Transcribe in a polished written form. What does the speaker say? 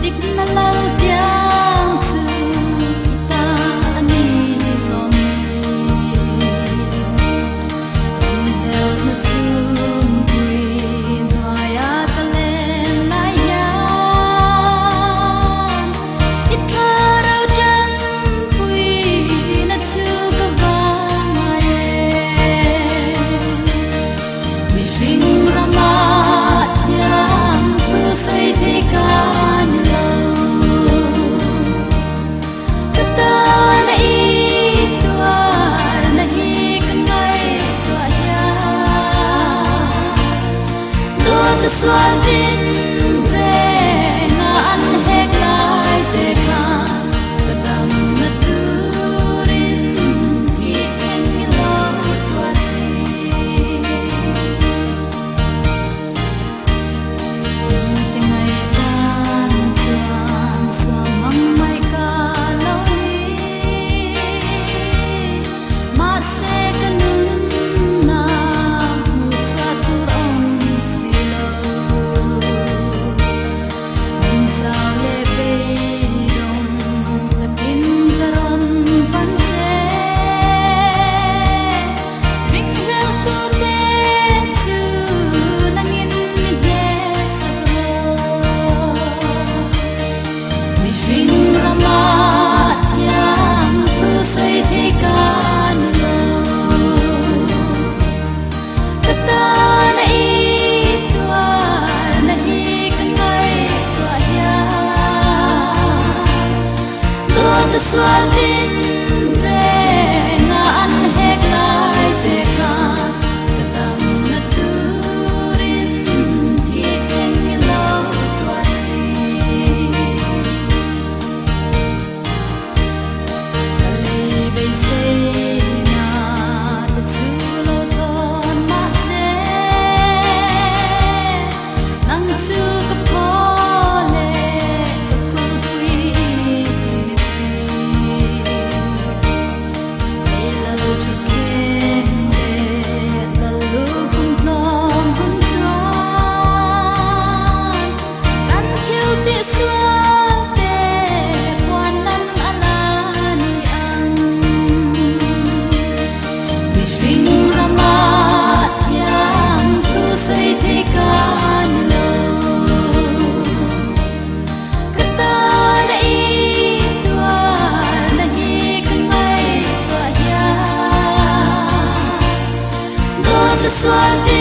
Dik na lau tiang chu kita ani lomi Del na chung pui noya kalen na yan Itarau jan pui na chu ka va maye Mishing rama tiang tu say te kan Xuân tin re nga an hek lai che ka kadam na turin thi en mi lo twa si te ngai kan chuan sam mang mai ka lo ni ma se kanun na mu chwa tur om si lo Xuân tin re nga an hek lai che ka kadam na turin thi en mi lo twa si Kali bei se na ta chu lo ton ma se nang chu ka pho le ku pui Xuân